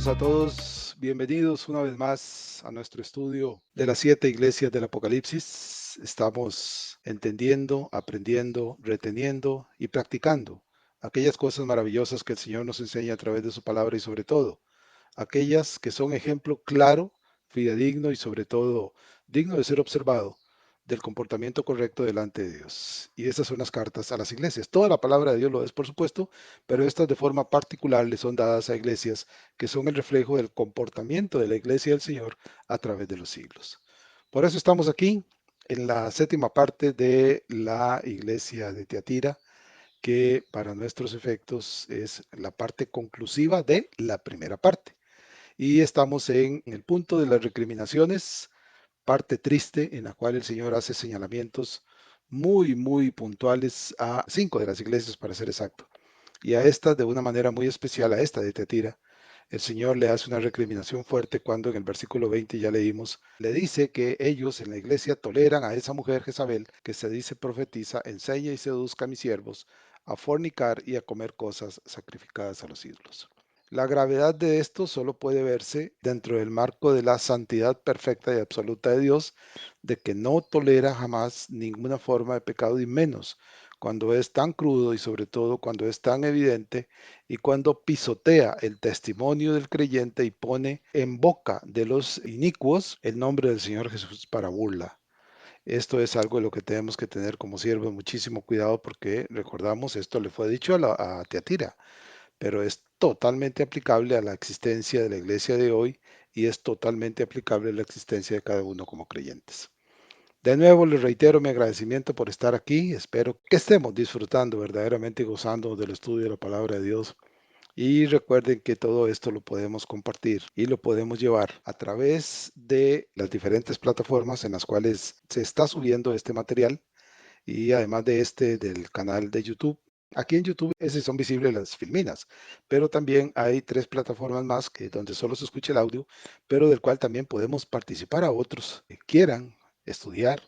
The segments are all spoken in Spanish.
a todos, bienvenidos una vez más a nuestro estudio de las 7 iglesias del Apocalipsis. Estamos entendiendo, aprendiendo, reteniendo y practicando aquellas cosas maravillosas que el Señor nos enseña a través de su palabra y sobre todo aquellas que son ejemplo claro, fidedigno y sobre todo digno de ser observado del comportamiento correcto delante de Dios. Y esas son las cartas a las iglesias. Toda la palabra de Dios lo es, por supuesto, pero estas de forma particular le son dadas a iglesias que son el reflejo del comportamiento de la iglesia del Señor a través de los siglos. Por eso estamos aquí en la séptima parte de la iglesia de Tiatira, que para nuestros efectos es la parte conclusiva de la primera parte. Y estamos en el punto de las recriminaciones, parte triste en la cual el Señor hace señalamientos muy puntuales a 5 de las iglesias para ser exacto. Y a esta de una manera muy especial, a esta de Tiatira, el Señor le hace una recriminación fuerte cuando en el versículo 20 ya leímos, le dice que ellos en la iglesia toleran a esa mujer Jezabel que se dice profetiza, enseña y seduzca a mis siervos a fornicar y a comer cosas sacrificadas a los ídolos. La gravedad de esto solo puede verse dentro del marco de la santidad perfecta y absoluta de Dios, de que no tolera jamás ninguna forma de pecado y menos cuando es tan crudo y sobre todo cuando es tan evidente y cuando pisotea el testimonio del creyente y pone en boca de los inicuos el nombre del Señor Jesús para burla. Esto es algo de lo que tenemos que tener como siervos muchísimo cuidado porque recordamos, esto le fue dicho a Tiatira, pero es totalmente aplicable a la existencia de la iglesia de hoy y es totalmente aplicable a la existencia de cada uno como creyentes. De nuevo les reitero mi agradecimiento por estar aquí. Espero que estemos disfrutando verdaderamente y gozando del estudio de la palabra de Dios. Y recuerden que todo esto lo podemos compartir y lo podemos llevar a través de las diferentes plataformas en las cuales se está subiendo este material y además de este del canal de YouTube. Aquí en YouTube ese son visibles las filminas, pero también hay 3 plataformas más que donde solo se escucha el audio, pero del cual también podemos participar a otros que quieran estudiar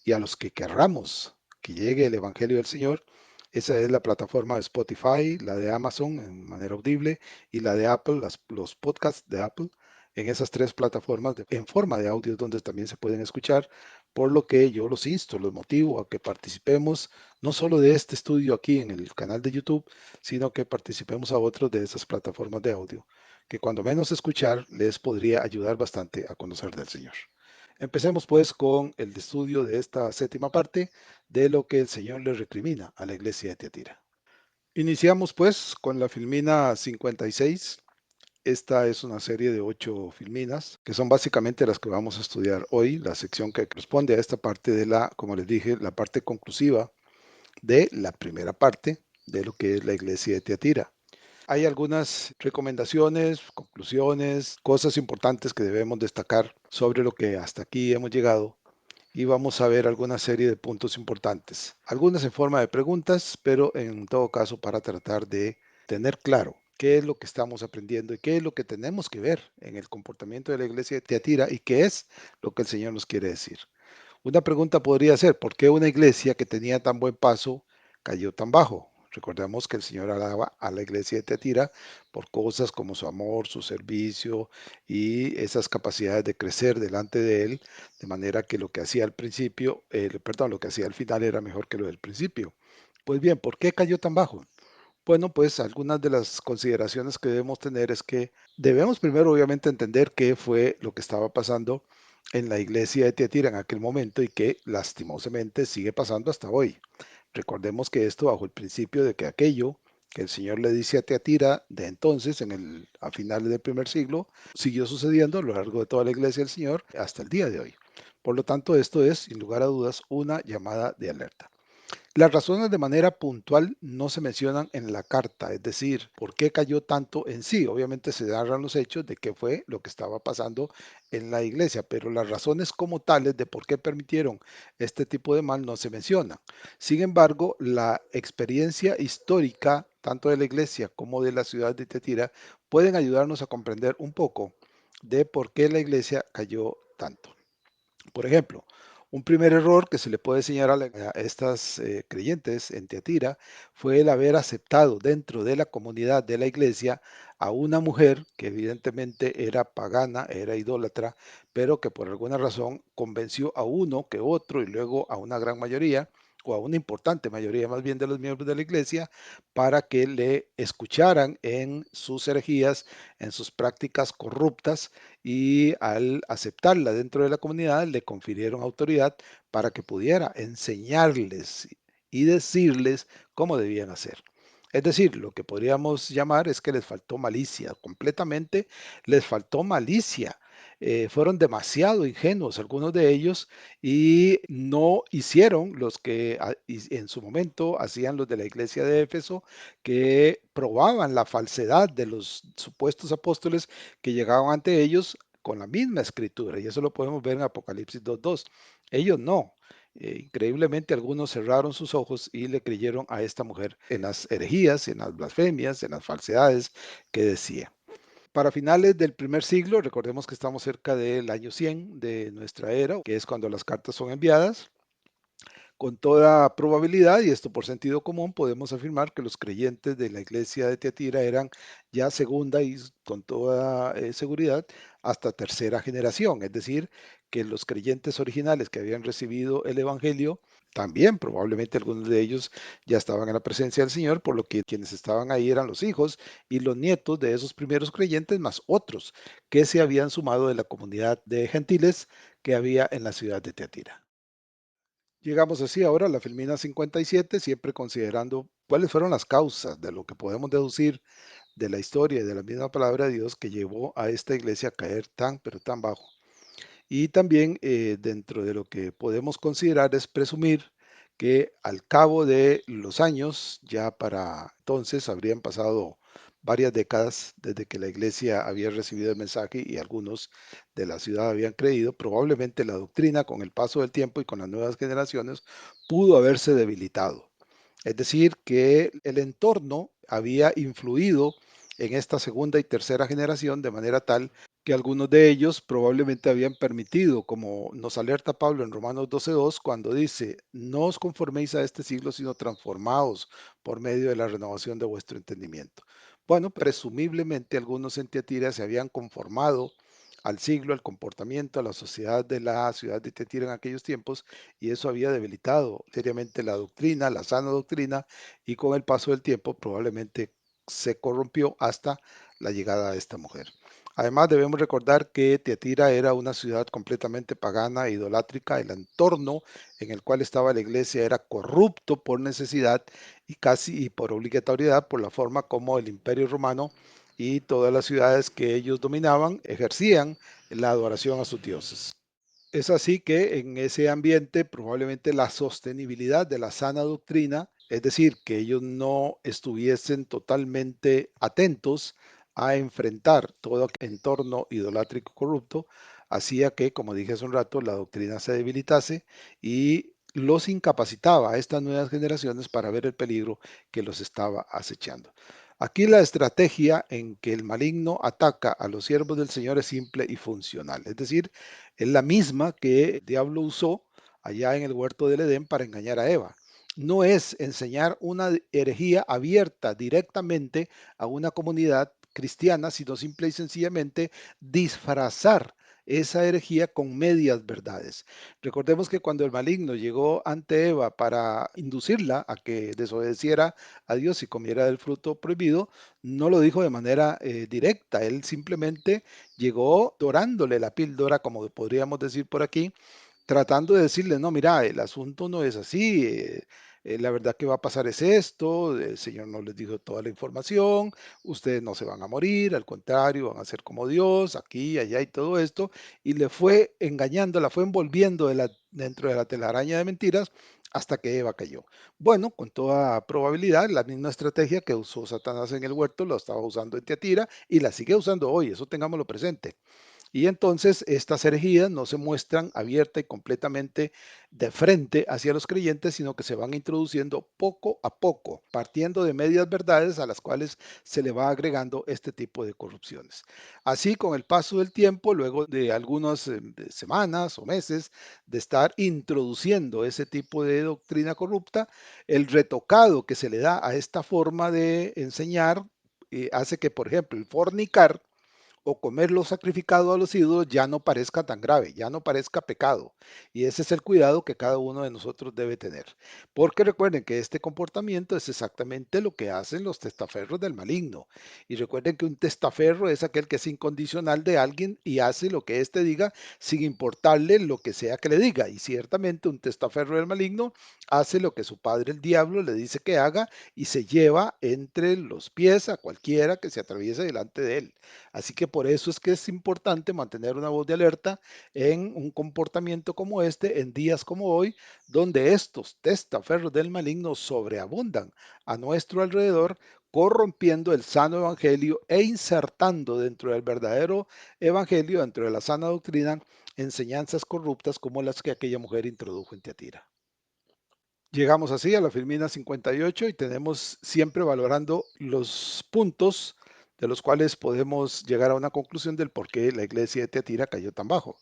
y a los que querramos que llegue el Evangelio del Señor. Esa es la plataforma de Spotify, la de Amazon en manera audible y la de Apple, los podcasts de Apple. En esas 3 plataformas en forma de audio donde también se pueden escuchar, por lo que yo los insto, los motivo a que participemos no solo de este estudio aquí en el canal de YouTube, sino que participemos a otros de esas plataformas de audio, que cuando menos escuchar les podría ayudar bastante a conocer del Señor. Empecemos pues con el estudio de esta séptima parte de lo que el Señor le recrimina a la iglesia de Tiatira. Iniciamos pues con la filmina 56. Esta es una serie de 8 filminas que son básicamente las que vamos a estudiar hoy, la sección que corresponde a esta parte de la, como les dije, la parte conclusiva de la primera parte de lo que es la iglesia de Tiatira. Hay algunas recomendaciones, conclusiones, cosas importantes que debemos destacar sobre lo que hasta aquí hemos llegado y vamos a ver alguna serie de puntos importantes, algunas en forma de preguntas, pero en todo caso para tratar de tener claro qué es lo que estamos aprendiendo y qué es lo que tenemos que ver en el comportamiento de la iglesia de Tiatira y qué es lo que el Señor nos quiere decir. Una pregunta podría ser, ¿por qué una iglesia que tenía tan buen paso cayó tan bajo? Recordemos que el Señor alaba a la iglesia de Tiatira por cosas como su amor, su servicio y esas capacidades de crecer delante de Él, de manera que lo que hacía al principio, lo que hacía al final era mejor que lo del principio. Pues bien, ¿por qué cayó tan bajo? Bueno, pues algunas de las consideraciones que debemos tener es que debemos primero obviamente entender qué fue lo que estaba pasando en la iglesia de Tiatira en aquel momento y que lastimosamente sigue pasando hasta hoy. Recordemos que esto bajo el principio de que aquello que el Señor le dice a Tiatira de entonces, a finales del primer siglo, siguió sucediendo a lo largo de toda la iglesia del Señor hasta el día de hoy. Por lo tanto, esto es, sin lugar a dudas, una llamada de alerta. Las razones de manera puntual no se mencionan en la carta, es decir, por qué cayó tanto en sí. Obviamente se narran los hechos de qué fue lo que estaba pasando en la iglesia, pero las razones como tales de por qué permitieron este tipo de mal no se mencionan. Sin embargo, la experiencia histórica, tanto de la iglesia como de la ciudad de Tetira, pueden ayudarnos a comprender un poco de por qué la iglesia cayó tanto. Por ejemplo, Un primer error que se le puede señalar a estas creyentes en Teatira fue el haber aceptado dentro de la comunidad de la iglesia a una mujer que evidentemente era pagana, era idólatra, pero que por alguna razón convenció a uno que otro y luego a una gran mayoría o a una importante mayoría más bien de los miembros de la iglesia para que le escucharan en sus herejías, en sus prácticas corruptas, y al aceptarla dentro de la comunidad le confirieron autoridad para que pudiera enseñarles y decirles cómo debían hacer. Es decir, lo que podríamos llamar es que les faltó malicia, completamente les faltó malicia. Fueron demasiado ingenuos algunos de ellos y no hicieron los que en su momento hacían los de la iglesia de Éfeso, que probaban la falsedad de los supuestos apóstoles que llegaban ante ellos con la misma escritura, y eso lo podemos ver en Apocalipsis 2:2. Ellos no. Increíblemente algunos cerraron sus ojos y le creyeron a esta mujer en las herejías, en las blasfemias, en las falsedades que decía. Para finales del primer siglo, recordemos que estamos cerca del año 100 de nuestra era, que es cuando las cartas son enviadas. Con toda probabilidad, y esto por sentido común, podemos afirmar que los creyentes de la iglesia de Tiatira eran ya segunda y con toda seguridad hasta tercera generación, es decir, que los creyentes originales que habían recibido el Evangelio, también probablemente algunos de ellos ya estaban en la presencia del Señor, por lo que quienes estaban ahí eran los hijos y los nietos de esos primeros creyentes, más otros que se habían sumado de la comunidad de gentiles que había en la ciudad de Tiatira. Llegamos así ahora a la Filmina 57, siempre considerando cuáles fueron las causas de lo que podemos deducir de la historia y de la misma palabra de Dios que llevó a esta iglesia a caer tan, pero tan bajo. Y también dentro de lo que podemos considerar es presumir que al cabo de los años, ya para entonces habrían pasado varias décadas desde que la iglesia había recibido el mensaje y algunos de la ciudad habían creído, probablemente la doctrina con el paso del tiempo y con las nuevas generaciones pudo haberse debilitado. Es decir, que el entorno había influido en esta segunda y tercera generación de manera tal que algunos de ellos probablemente habían permitido, como nos alerta Pablo en Romanos 12:2, cuando dice, no os conforméis a este siglo, sino transformaos por medio de la renovación de vuestro entendimiento. Bueno, presumiblemente algunos en Tiatira se habían conformado al siglo, al comportamiento, a la sociedad de la ciudad de Tiatira en aquellos tiempos, y eso había debilitado seriamente la doctrina, la sana doctrina, y con el paso del tiempo probablemente se corrompió hasta la llegada de esta mujer. Además, debemos recordar que Tiatira era una ciudad completamente pagana e idolátrica. El entorno en el cual estaba la iglesia era corrupto por necesidad y casi y por obligatoriedad por la forma como el Imperio Romano y todas las ciudades que ellos dominaban ejercían la adoración a sus dioses. Es así que en ese ambiente probablemente la sostenibilidad de la sana doctrina, es decir, que ellos no estuviesen totalmente atentos a enfrentar todo entorno idolátrico corrupto, hacía que, como dije hace un rato, la doctrina se debilitase y los incapacitaba a estas nuevas generaciones para ver el peligro que los estaba acechando. Aquí la estrategia en que el maligno ataca a los siervos del Señor es simple y funcional, es decir, es la misma que el diablo usó allá en el huerto del Edén para engañar a Eva. No es enseñar una herejía abierta directamente a una comunidad cristiana, sino simple y sencillamente disfrazar esa herejía con medias verdades. Recordemos que cuando el maligno llegó ante Eva para inducirla a que desobedeciera a Dios y comiera del fruto prohibido, no lo dijo de manera directa, él simplemente llegó dorándole la píldora, como podríamos decir por aquí, tratando de decirle, no, mira, el asunto no es así, la verdad que va a pasar es esto, el Señor no les dijo toda la información, ustedes no se van a morir, al contrario, van a ser como Dios, aquí, allá y todo esto, y le fue engañando, la fue envolviendo dentro de la telaraña de mentiras hasta que Eva cayó. Bueno, con toda probabilidad, la misma estrategia que usó Satanás en el huerto, lo estaba usando en Tiatira y la sigue usando hoy, eso tengámoslo presente. Y entonces estas herejías no se muestran abierta y completamente de frente hacia los creyentes, sino que se van introduciendo poco a poco, partiendo de medias verdades a las cuales se le va agregando este tipo de corrupciones. Así, con el paso del tiempo, luego de algunas de semanas o meses de estar introduciendo ese tipo de doctrina corrupta, el retocado que se le da a esta forma de enseñar hace que, por ejemplo, el fornicar o comer lo sacrificado a los ídolos ya no parezca tan grave, ya no parezca pecado. Y ese es el cuidado que cada uno de nosotros debe tener. Porque recuerden que este comportamiento es exactamente lo que hacen los testaferros del maligno. Y recuerden que un testaferro es aquel que es incondicional de alguien y hace lo que éste diga sin importarle lo que sea que le diga. Y ciertamente un testaferro del maligno hace lo que su padre el diablo le dice que haga y se lleva entre los pies a cualquiera que se atraviese delante de él. Así que por eso es que es importante mantener una voz de alerta en un comportamiento como este, en días como hoy, donde estos testaferros del maligno sobreabundan a nuestro alrededor, corrompiendo el sano evangelio e insertando dentro del verdadero evangelio, dentro de la sana doctrina, enseñanzas corruptas como las que aquella mujer introdujo en Tiatira. Llegamos así a la Filmina 58 y tenemos siempre valorando los puntos de los cuales podemos llegar a una conclusión del por qué la iglesia de Teatira cayó tan bajo.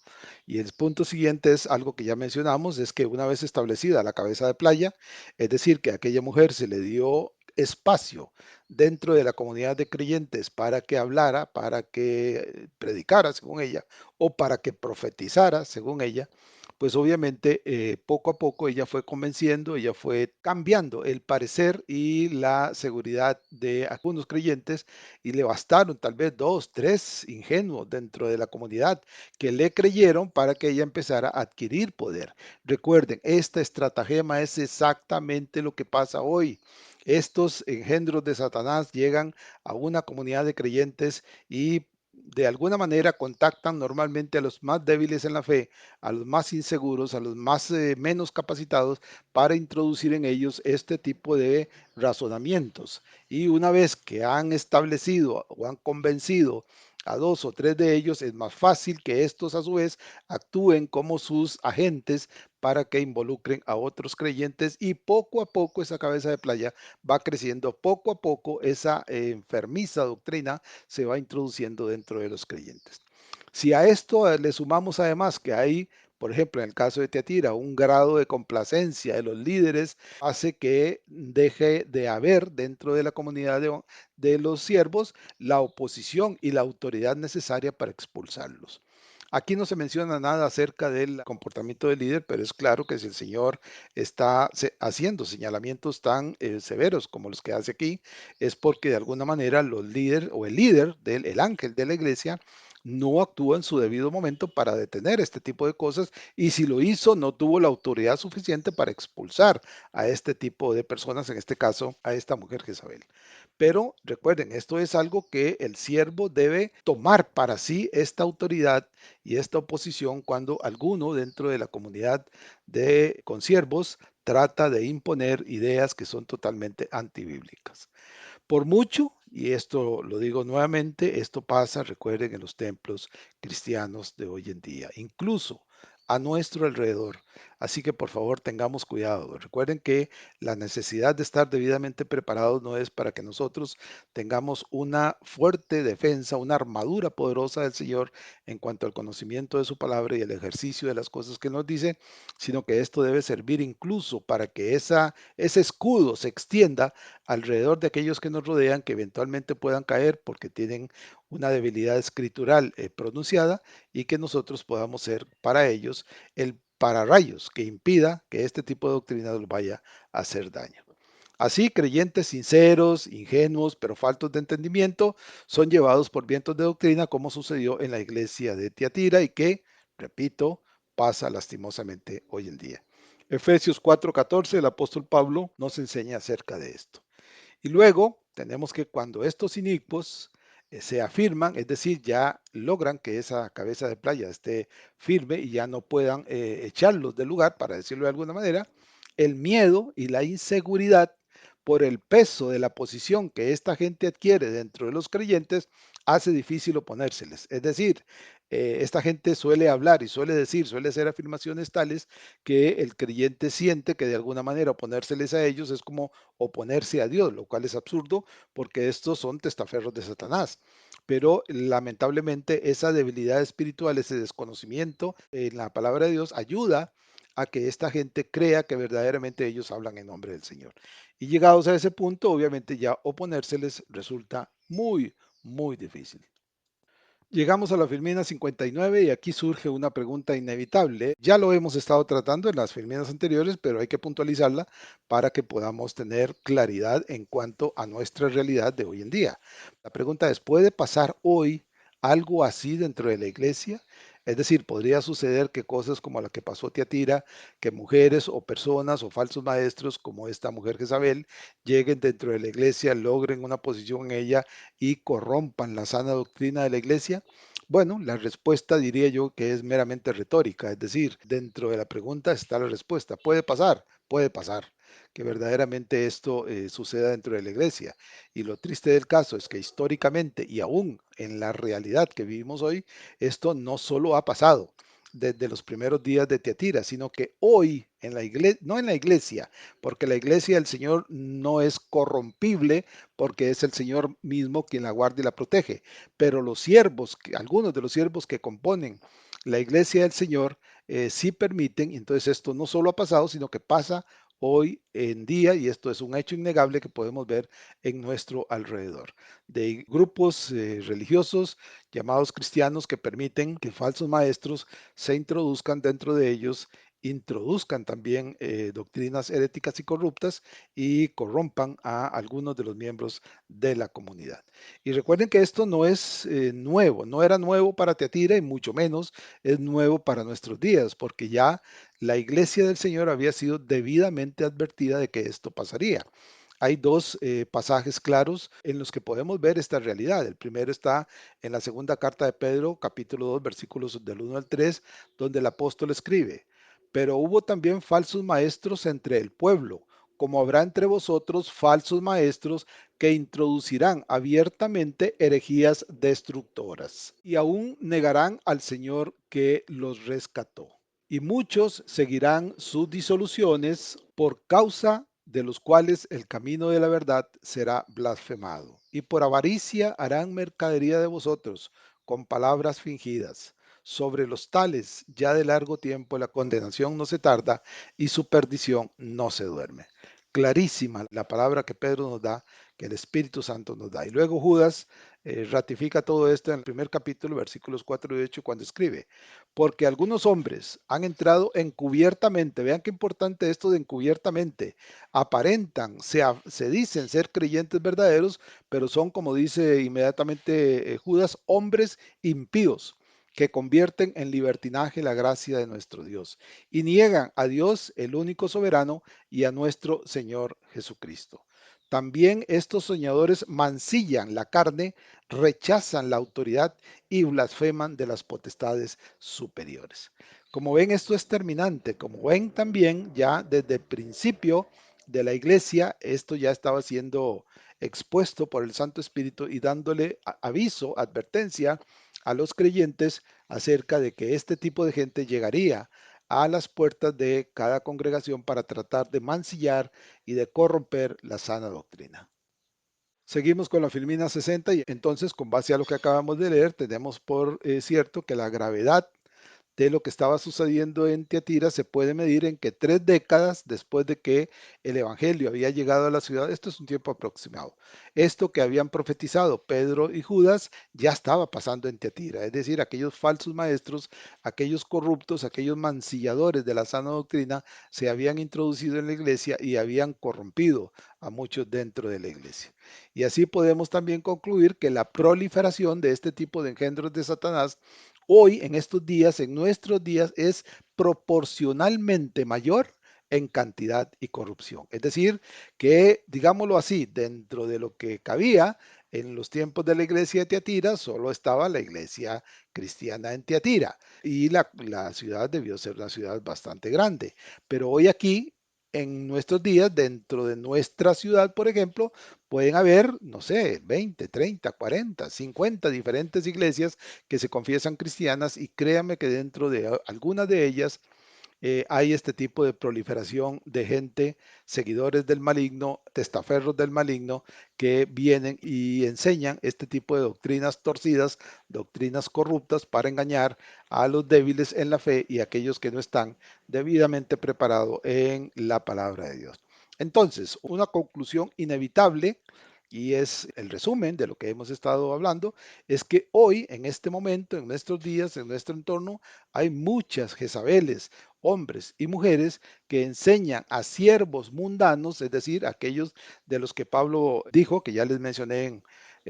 Y el punto siguiente es algo que ya mencionamos, es que una vez establecida la cabeza de playa, es decir, que a aquella mujer se le dio espacio dentro de la comunidad de creyentes para que hablara, para que predicara, según ella, o para que profetizara, según ella, pues obviamente poco a poco ella fue convenciendo, ella fue cambiando el parecer y la seguridad de algunos creyentes y le bastaron tal vez dos, tres ingenuos dentro de la comunidad que le creyeron para que ella empezara a adquirir poder. Recuerden, esta estratagema es exactamente lo que pasa hoy. Estos engendros de Satanás llegan a una comunidad de creyentes y de alguna manera contactan normalmente a los más débiles en la fe, a los más inseguros, a los más menos capacitados para introducir en ellos este tipo de razonamientos. Y una vez que han establecido o han convencido a dos o tres de ellos, es más fácil que estos a su vez actúen como sus agentes para que involucren a otros creyentes y poco a poco esa cabeza de playa va creciendo, poco a poco esa enfermiza doctrina se va introduciendo dentro de los creyentes. Si a esto le sumamos además que hay, por ejemplo, en el caso de Teatira, un grado de complacencia de los líderes, hace que deje de haber dentro de la comunidad de los siervos la oposición y la autoridad necesaria para expulsarlos. Aquí no se menciona nada acerca del comportamiento del líder, pero es claro que si el Señor está haciendo señalamientos tan severos como los que hace aquí, es porque de alguna manera los líderes o el líder del el ángel de la iglesia no actúa en su debido momento para detener este tipo de cosas y si lo hizo no tuvo la autoridad suficiente para expulsar a este tipo de personas, en este caso a esta mujer Jezabel. Pero recuerden, esto es algo que el siervo debe tomar para sí esta autoridad y esta oposición cuando alguno dentro de la comunidad de consiervos trata de imponer ideas que son totalmente antibíblicas. Por mucho, y esto lo digo nuevamente, esto pasa, recuerden, en los templos cristianos de hoy en día, incluso a nuestro alrededor. Así que por favor tengamos cuidado. Recuerden que la necesidad de estar debidamente preparados no es para que nosotros tengamos una fuerte defensa, una armadura poderosa del Señor en cuanto al conocimiento de su palabra y el ejercicio de las cosas que nos dice, sino que esto debe servir incluso para que ese escudo se extienda alrededor de aquellos que nos rodean que eventualmente puedan caer porque tienen una debilidad escritural pronunciada y que nosotros podamos ser para ellos el pararrayos que impida que este tipo de doctrina los vaya a hacer daño. Así, creyentes sinceros, ingenuos, pero faltos de entendimiento, son llevados por vientos de doctrina como sucedió en la iglesia de Tiatira y que, repito, pasa lastimosamente hoy en día. Efesios 4:14, el apóstol Pablo nos enseña acerca de esto. Y luego tenemos que cuando estos inicuos se afirman, es decir, ya logran que esa cabeza de playa esté firme y ya no puedan echarlos del lugar, para decirlo de alguna manera, el miedo y la inseguridad por el peso de la posición que esta gente adquiere dentro de los creyentes hace difícil oponérseles. Es decir, esta gente suele hablar y suele decir, suele hacer afirmaciones tales que el creyente siente que de alguna manera oponérseles a ellos es como oponerse a Dios, lo cual es absurdo porque estos son testaferros de Satanás. Pero lamentablemente esa debilidad espiritual, ese desconocimiento en la palabra de Dios ayuda a que esta gente crea que verdaderamente ellos hablan en nombre del Señor. Y llegados a ese punto, obviamente ya oponérseles resulta muy, muy difícil. Llegamos a la Filmina 59 y aquí surge una pregunta inevitable. Ya lo hemos estado tratando en las Filminas anteriores, pero hay que puntualizarla para que podamos tener claridad en cuanto a nuestra realidad de hoy en día. La pregunta es, ¿puede pasar hoy algo así dentro de la iglesia? Es decir, podría suceder que cosas como la que pasó Tiatira, que mujeres o personas o falsos maestros como esta mujer Jezabel lleguen dentro de la iglesia, logren una posición en ella y corrompan la sana doctrina de la iglesia? Bueno, la respuesta diría yo que es meramente retórica, es decir, dentro de la pregunta está la respuesta. Puede pasar que verdaderamente esto suceda dentro de la iglesia. Y lo triste del caso es que históricamente y aún en la realidad que vivimos hoy, esto no solo ha pasado desde los primeros días de Teatira, sino que hoy en la iglesia, no en la iglesia, porque la iglesia del Señor no es corrompible, porque es el Señor mismo quien la guarda y la protege. Pero los siervos, algunos de los siervos que componen la iglesia del Señor, sí permiten, y entonces esto no solo ha pasado, sino que pasa hoy en día, y esto es un hecho innegable que podemos ver en nuestro alrededor, de grupos religiosos llamados cristianos que permiten que falsos maestros se introduzcan dentro de ellos, introduzcan también doctrinas heréticas y corruptas y corrompan a algunos de los miembros de la comunidad. Y recuerden que esto no es nuevo, no era nuevo para Teatira y mucho menos es nuevo para nuestros días, porque ya la iglesia del Señor había sido debidamente advertida de que esto pasaría. Hay dos pasajes claros en los que podemos ver esta realidad. El primero está en la segunda carta de Pedro, capítulo 2, versículos del 1 al 3, donde el apóstol escribe, pero hubo también falsos maestros entre el pueblo, como habrá entre vosotros falsos maestros que introducirán abiertamente herejías destructoras y aún negarán al Señor que los rescató. Y muchos seguirán sus disoluciones por causa de los cuales el camino de la verdad será blasfemado. Y por avaricia harán mercadería de vosotros con palabras fingidas. Sobre los tales ya de largo tiempo la condenación no se tarda y su perdición no se duerme. Clarísima la palabra que Pedro nos da, que el Espíritu Santo nos da. Y luego Judas ratifica todo esto en el primer capítulo, versículos 4 y 8, cuando escribe, porque algunos hombres han entrado encubiertamente, vean qué importante esto de encubiertamente, aparentan, se dicen ser creyentes verdaderos, pero son, como dice inmediatamente Judas, hombres impíos que convierten en libertinaje la gracia de nuestro Dios y niegan a Dios, el único soberano, y a nuestro Señor Jesucristo. También estos soñadores mancillan la carne, rechazan la autoridad y blasfeman de las potestades superiores. Como ven, esto es terminante. Como ven también, ya desde el principio de la iglesia, esto ya estaba siendo expuesto por el Santo Espíritu y dándole aviso, advertencia a los creyentes acerca de que este tipo de gente llegaría a las puertas de cada congregación para tratar de mancillar y de corromper la sana doctrina. Seguimos con la Filmina 60 y entonces con base a lo que acabamos de leer tenemos por cierto que la gravedad de lo que estaba sucediendo en Tiatira se puede medir en que 3 décadas después de que el Evangelio había llegado a la ciudad, esto es un tiempo aproximado, esto que habían profetizado Pedro y Judas ya estaba pasando en Tiatira, es decir, aquellos falsos maestros, aquellos corruptos, aquellos mancilladores de la sana doctrina se habían introducido en la iglesia y habían corrompido a muchos dentro de la iglesia. Y así podemos también concluir que la proliferación de este tipo de engendros de Satanás hoy, en estos días, en nuestros días, es proporcionalmente mayor en cantidad y corrupción. Es decir, que, digámoslo así, dentro de lo que cabía en los tiempos de la iglesia de Tiatira, solo estaba la iglesia cristiana en Tiatira y la ciudad debió ser una ciudad bastante grande. Pero hoy aquí En nuestros días, dentro de nuestra ciudad, por ejemplo, pueden haber, no sé, 20, 30, 40, 50 diferentes iglesias que se confiesan cristianas y créanme que dentro de algunas de ellas hay este tipo de proliferación de gente, seguidores del maligno, testaferros del maligno, que vienen y enseñan este tipo de doctrinas torcidas, doctrinas corruptas para engañar a los débiles en la fe y a aquellos que no están debidamente preparados en la palabra de Dios. Entonces, una conclusión inevitable, y es el resumen de lo que hemos estado hablando, es que hoy, en este momento, en nuestros días, en nuestro entorno, hay muchas Jezabeles, hombres y mujeres que enseñan a siervos mundanos, es decir, aquellos de los que Pablo dijo, que ya les mencioné en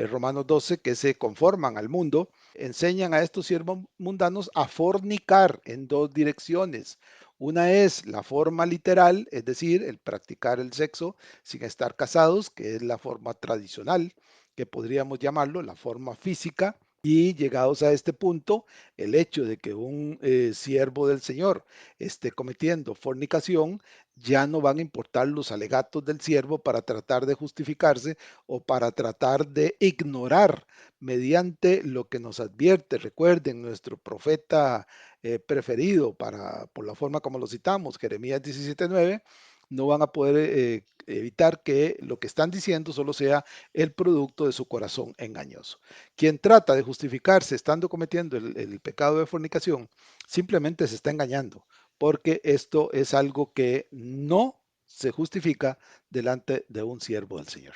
Romanos 12, que se conforman al mundo, enseñan a estos siervos mundanos a fornicar en dos direcciones. Una es la forma literal, es decir, el practicar el sexo sin estar casados, que es la forma tradicional, que podríamos llamarlo, la forma física. Y llegados a este punto, el hecho de que un siervo del Señor esté cometiendo fornicación, ya no van a importar los alegatos del siervo para tratar de justificarse o para tratar de ignorar mediante lo que nos advierte. Recuerden, nuestro profeta preferido por la forma como lo citamos, Jeremías 17:9, no van a poder evitar que lo que están diciendo solo sea el producto de su corazón engañoso. Quien trata de justificarse estando cometiendo el pecado de fornicación, simplemente se está engañando, porque esto es algo que no se justifica delante de un siervo del Señor.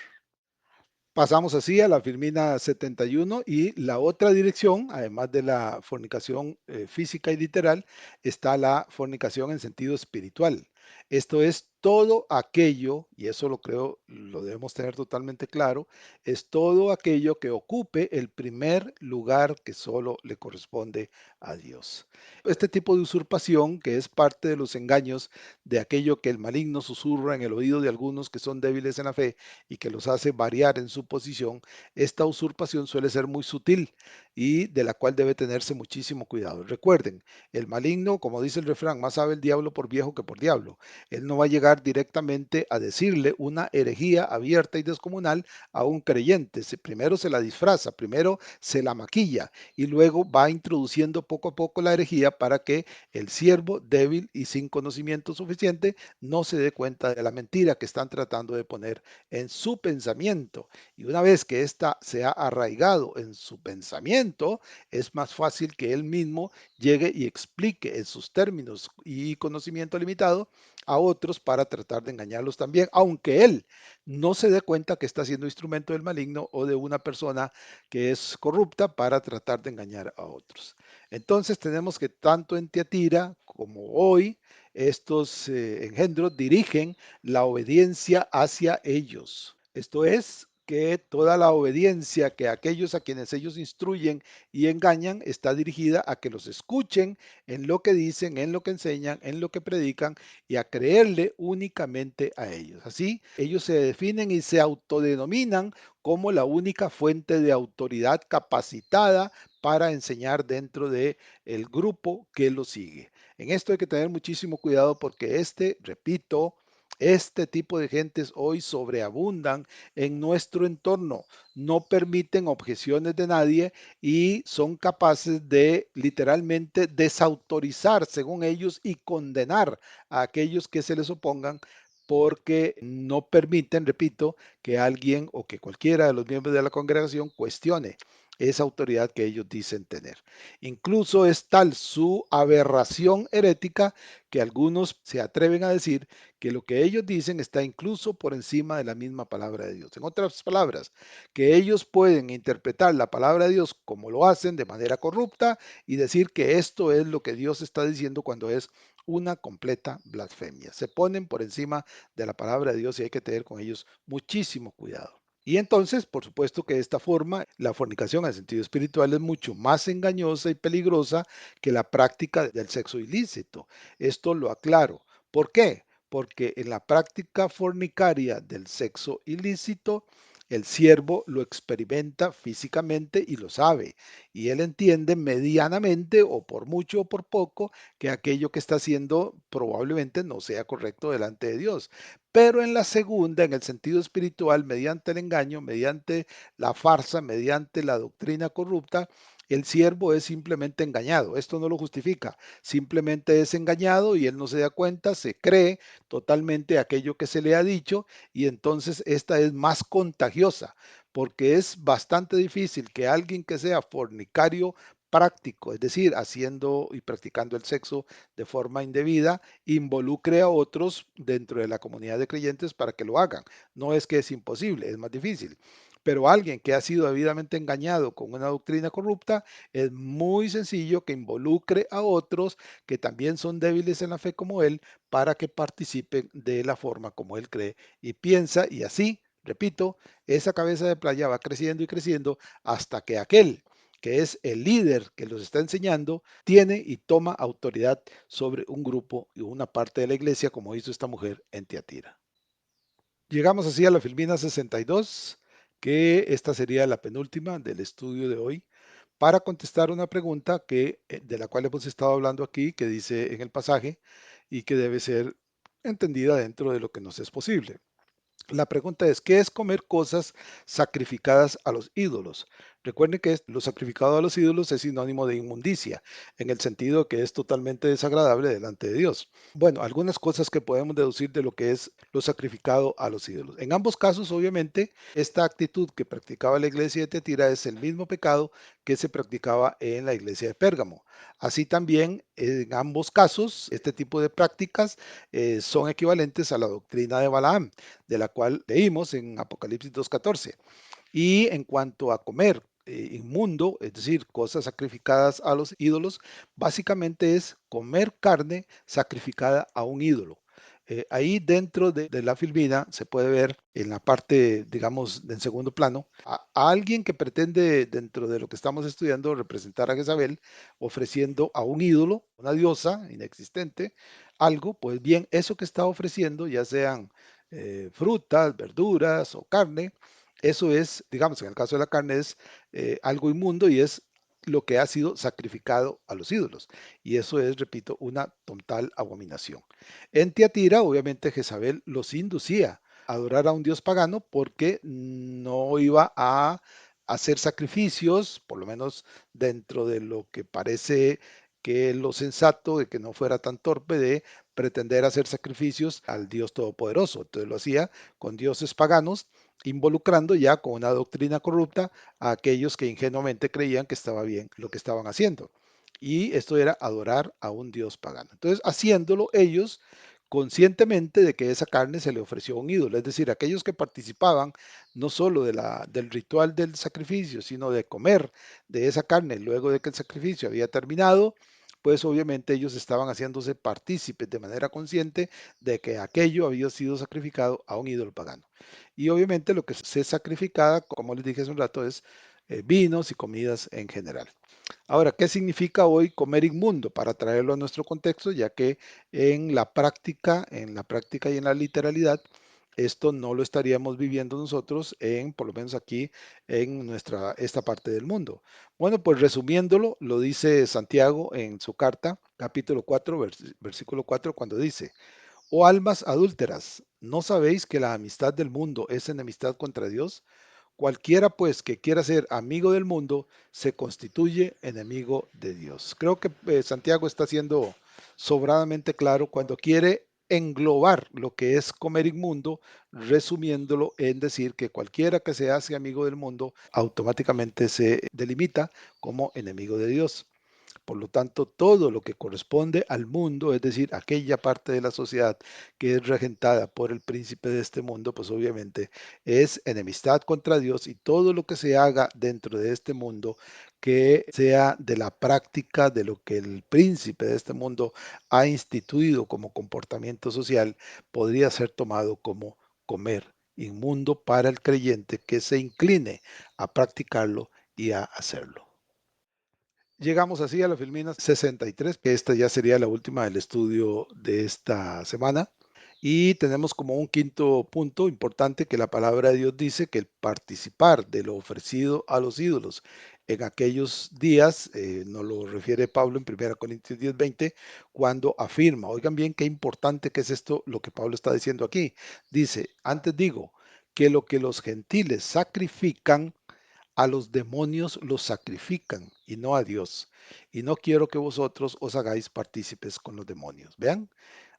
Pasamos así a la Filmina 71 y la otra dirección, además de la fornicación física y literal, está la fornicación en sentido espiritual. Esto es todo aquello, y eso lo creo, lo debemos tener totalmente claro, es todo aquello que ocupe el primer lugar que solo le corresponde a Dios. Este tipo de usurpación, que es parte de los engaños de aquello que el maligno susurra en el oído de algunos que son débiles en la fe, y que los hace variar en su posición, esta usurpación suele ser muy sutil y de la cual debe tenerse muchísimo cuidado. Recuerden, el maligno, como dice el refrán, más sabe el diablo por viejo que por diablo. Él no va a llegar directamente a decirle una herejía abierta y descomunal a un creyente. Primero se la disfraza, primero se la maquilla y luego va introduciendo poco a poco la herejía para que el siervo débil y sin conocimiento suficiente no se dé cuenta de la mentira que están tratando de poner en su pensamiento. Y una vez que ésta se ha arraigado en su pensamiento, es más fácil que él mismo llegue y explique en sus términos y conocimiento limitado a otros para tratar de engañarlos también, aunque él no se dé cuenta que está siendo instrumento del maligno o de una persona que es corrupta para tratar de engañar a otros. Entonces tenemos que tanto en Tiatira como hoy estos engendros dirigen la obediencia hacia ellos. Esto es que toda la obediencia que aquellos a quienes ellos instruyen y engañan está dirigida a que los escuchen en lo que dicen, en lo que enseñan, en lo que predican y a creerle únicamente a ellos. Así, ellos se definen y se autodenominan como la única fuente de autoridad capacitada para enseñar dentro de el grupo que lo sigue. En esto hay que tener muchísimo cuidado porque repito, este tipo de gentes hoy sobreabundan en nuestro entorno, no permiten objeciones de nadie y son capaces de literalmente desautorizar, según ellos, y condenar a aquellos que se les opongan porque no permiten, repito, que alguien o que cualquiera de los miembros de la congregación cuestione esa autoridad que ellos dicen tener. Incluso es tal su aberración herética que algunos se atreven a decir que lo que ellos dicen está incluso por encima de la misma palabra de Dios. En otras palabras, que ellos pueden interpretar la palabra de Dios como lo hacen de manera corrupta y decir que esto es lo que Dios está diciendo cuando es una completa blasfemia. Se ponen por encima de la palabra de Dios y hay que tener con ellos muchísimo cuidado. Y entonces, por supuesto que de esta forma, la fornicación en sentido espiritual es mucho más engañosa y peligrosa que la práctica del sexo ilícito. Esto lo aclaro. ¿Por qué? Porque en la práctica fornicaria del sexo ilícito, El siervo lo experimenta físicamente y lo sabe, y él entiende medianamente o por mucho o por poco que aquello que está haciendo probablemente no sea correcto delante de Dios. Pero en la segunda, en el sentido espiritual, mediante el engaño, mediante la farsa, mediante la doctrina corrupta, el siervo es simplemente engañado. Esto no lo justifica, simplemente es engañado y él no se da cuenta, se cree totalmente aquello que se le ha dicho y entonces esta es más contagiosa porque es bastante difícil que alguien que sea fornicario práctico, es decir, haciendo y practicando el sexo de forma indebida, involucre a otros dentro de la comunidad de creyentes para que lo hagan. No es que es imposible, es más difícil. Pero alguien que ha sido debidamente engañado con una doctrina corrupta, es muy sencillo que involucre a otros que también son débiles en la fe como él para que participen de la forma como él cree y piensa y así, repito, esa cabeza de playa va creciendo y creciendo hasta que aquel que es el líder que los está enseñando, tiene y toma autoridad sobre un grupo y una parte de la iglesia, como hizo esta mujer en Tiatira. Llegamos así a la Filmina 62, que esta sería la penúltima del estudio de hoy, para contestar una pregunta de la cual hemos estado hablando aquí, que dice en el pasaje y que debe ser entendida dentro de lo que nos es posible. La pregunta es, ¿qué es comer cosas sacrificadas a los ídolos? Recuerden que lo sacrificado a los ídolos es sinónimo de inmundicia, en el sentido que es totalmente desagradable delante de Dios. Bueno, algunas cosas que podemos deducir de lo que es lo sacrificado a los ídolos. En ambos casos, obviamente, esta actitud que practicaba la iglesia de Tiatira es el mismo pecado que se practicaba en la iglesia de Pérgamo. Así también, en ambos casos, este tipo de prácticas son equivalentes a la doctrina de Balaam de la cual leímos en Apocalipsis 2.14. Y en cuanto a comer inmundo, es decir, cosas sacrificadas a los ídolos, básicamente es comer carne sacrificada a un ídolo. Ahí dentro de la filmina se puede ver en la parte, digamos, en segundo plano, a alguien que pretende, dentro de lo que estamos estudiando, representar a Jezabel, ofreciendo a un ídolo, una diosa inexistente, algo, pues bien, eso que está ofreciendo, ya sean frutas, verduras o carne, eso es, digamos, en el caso de la carne es algo inmundo y es lo que ha sido sacrificado a los ídolos. Y eso es, repito, una total abominación. En Tiatira, obviamente, Jezabel los inducía a adorar a un dios pagano porque no iba a hacer sacrificios, por lo menos dentro de lo que parece que lo sensato, de que no fuera tan torpe de pretender hacer sacrificios al Dios Todopoderoso. Entonces lo hacía con dioses paganos, involucrando ya con una doctrina corrupta a aquellos que ingenuamente creían que estaba bien lo que estaban haciendo. Y esto era adorar a un dios pagano. Entonces, haciéndolo ellos conscientemente de que esa carne se le ofreció a un ídolo, es decir, aquellos que participaban no solo del ritual del sacrificio, sino de comer de esa carne luego de que el sacrificio había terminado, pues obviamente ellos estaban haciéndose partícipes de manera consciente de que aquello había sido sacrificado a un ídolo pagano. Y obviamente lo que se sacrificaba, como les dije hace un rato, es vinos y comidas en general. Ahora, ¿qué significa hoy comer inmundo? Para traerlo a nuestro contexto, ya que en la práctica y en la literalidad, esto no lo estaríamos viviendo nosotros por lo menos aquí en esta parte del mundo. Bueno, pues resumiéndolo, lo dice Santiago en su carta, capítulo 4, versículo 4, cuando dice, oh almas adúlteras, ¿no sabéis que la amistad del mundo es enemistad contra Dios? Cualquiera pues que quiera ser amigo del mundo se constituye enemigo de Dios. Creo que Santiago está siendo sobradamente claro cuando quiere englobar lo que es comer inmundo, resumiéndolo en decir que cualquiera que se hace amigo del mundo automáticamente se delimita como enemigo de Dios. Por lo tanto, todo lo que corresponde al mundo, es decir, aquella parte de la sociedad que es regentada por el príncipe de este mundo, pues obviamente es enemistad contra Dios y todo lo que se haga dentro de este mundo que sea de la práctica de lo que el príncipe de este mundo ha instituido como comportamiento social, podría ser tomado como comer inmundo para el creyente que se incline a practicarlo y a hacerlo. Llegamos así a la Filmina 63, que esta ya sería la última del estudio de esta semana. Y tenemos como un quinto punto importante que la palabra de Dios dice que el participar de lo ofrecido a los ídolos en aquellos días, nos lo refiere Pablo en 1 Corintios 10:20, cuando afirma, oigan bien qué importante que es esto, lo que Pablo está diciendo aquí. Dice, antes digo que lo que los gentiles sacrifican, a los demonios los sacrifican y no a Dios. Y no quiero que vosotros os hagáis partícipes con los demonios. Vean,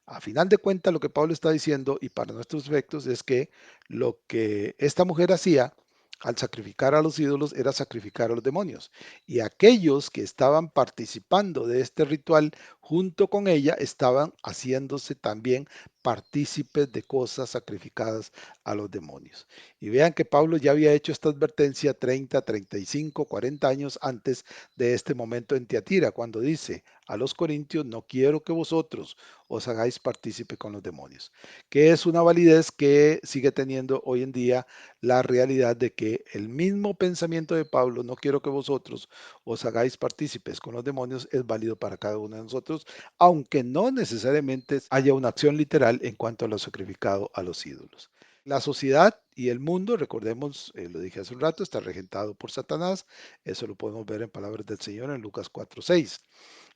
a final de cuentas, lo que Pablo está diciendo, y para nuestros efectos, es que lo que esta mujer hacía al sacrificar a los ídolos era sacrificar a los demonios. Y aquellos que estaban participando de este ritual junto con ella estaban haciéndose también partícipes de cosas sacrificadas a los demonios. Y vean que Pablo ya había hecho esta advertencia 30, 35, 40 años antes de este momento en Tiatira, cuando dice a los corintios, no quiero que vosotros os hagáis partícipe con los demonios, que es una validez que sigue teniendo hoy en día la realidad de que el mismo pensamiento de Pablo, no quiero que vosotros os hagáis partícipes con los demonios, es válido para cada uno de nosotros, aunque no necesariamente haya una acción literal en cuanto a lo sacrificado a los ídolos. La sociedad y el mundo, recordemos, lo dije hace un rato, está regentado por Satanás. Eso lo podemos ver en palabras del Señor en Lucas 4:6,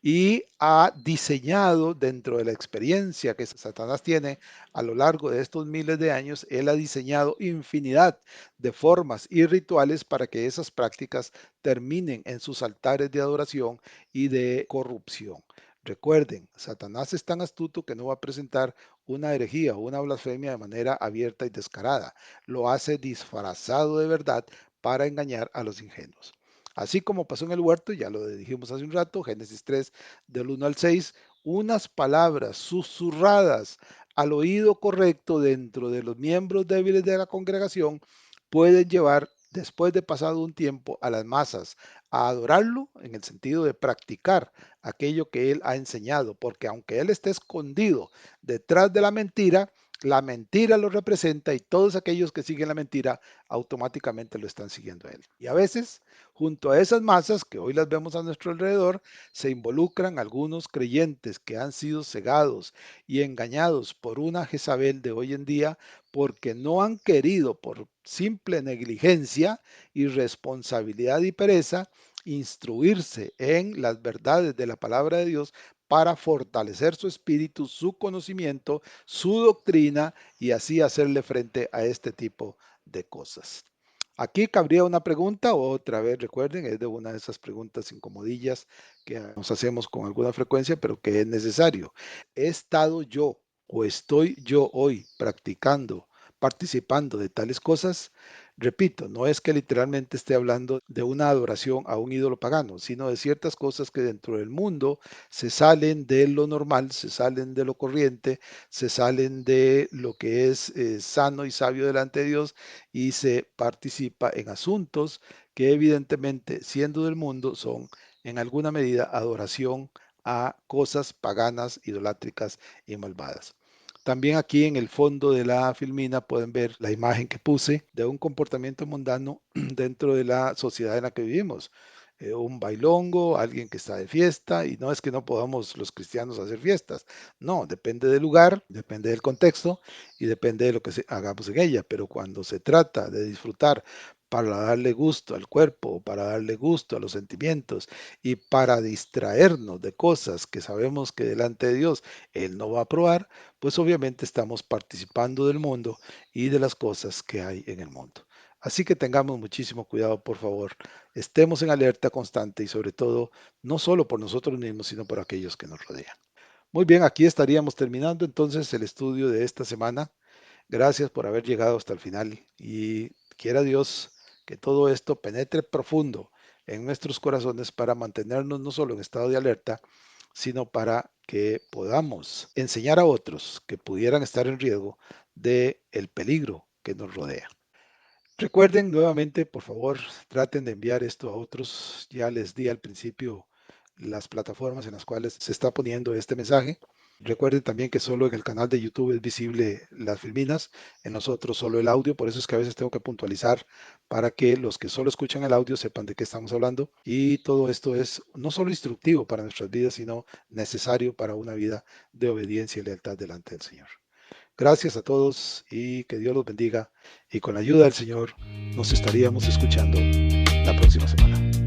y ha diseñado dentro de la experiencia que Satanás tiene a lo largo de estos miles de años, él ha diseñado infinidad de formas y rituales para que esas prácticas terminen en sus altares de adoración y de corrupción. Recuerden, Satanás es tan astuto que no va a presentar una herejía o una blasfemia de manera abierta y descarada. Lo hace disfrazado de verdad para engañar a los ingenuos. Así como pasó en el huerto, ya lo dijimos hace un rato, Génesis 3 del 1 al 6, unas palabras susurradas al oído correcto dentro de los miembros débiles de la congregación pueden llevar, después de pasado un tiempo, a las masas a adorarlo en el sentido de practicar aquello que él ha enseñado, porque aunque él esté escondido detrás de la mentira lo representa y todos aquellos que siguen la mentira automáticamente lo están siguiendo a él. Y a veces, junto a esas masas que hoy las vemos a nuestro alrededor, se involucran algunos creyentes que han sido cegados y engañados por una Jezabel de hoy en día porque no han querido, por simple negligencia, irresponsabilidad y pereza, instruirse en las verdades de la palabra de Dios para fortalecer su espíritu, su conocimiento, su doctrina y así hacerle frente a este tipo de cosas. Aquí cabría una pregunta, otra vez recuerden, es de una de esas preguntas incomodillas que nos hacemos con alguna frecuencia, pero que es necesario. ¿He estado yo o estoy yo hoy practicando, participando de tales cosas? Repito, no es que literalmente esté hablando de una adoración a un ídolo pagano, sino de ciertas cosas que dentro del mundo se salen de lo normal, se salen de lo corriente, se salen de lo que es sano y sabio delante de Dios y se participa en asuntos que evidentemente, siendo del mundo, son en alguna medida adoración a cosas paganas, idolátricas y malvadas. También aquí en el fondo de la filmina pueden ver la imagen que puse de un comportamiento mundano dentro de la sociedad en la que vivimos. Un bailongo, alguien que está de fiesta, y no es que no podamos los cristianos hacer fiestas, no, depende del lugar, depende del contexto y depende de lo que hagamos en ella, pero cuando se trata de disfrutar para darle gusto al cuerpo, para darle gusto a los sentimientos y para distraernos de cosas que sabemos que delante de Dios Él no va a aprobar, pues obviamente estamos participando del mundo y de las cosas que hay en el mundo. Así que tengamos muchísimo cuidado, por favor. Estemos en alerta constante y sobre todo, no solo por nosotros mismos, sino por aquellos que nos rodean. Muy bien, aquí estaríamos terminando entonces el estudio de esta semana. Gracias por haber llegado hasta el final y quiera Dios que todo esto penetre profundo en nuestros corazones para mantenernos no solo en estado de alerta, sino para que podamos enseñar a otros que pudieran estar en riesgo de el peligro que nos rodea. Recuerden nuevamente, por favor, traten de enviar esto a otros. Ya les di al principio las plataformas en las cuales se está poniendo este mensaje. Recuerden también que solo en el canal de YouTube es visible las filminas, en nosotros solo el audio, por eso es que a veces tengo que puntualizar para que los que solo escuchan el audio sepan de qué estamos hablando. Y todo esto es no solo instructivo para nuestras vidas, sino necesario para una vida de obediencia y lealtad delante del Señor. Gracias a todos y que Dios los bendiga. Y con la ayuda del Señor nos estaríamos escuchando la próxima semana.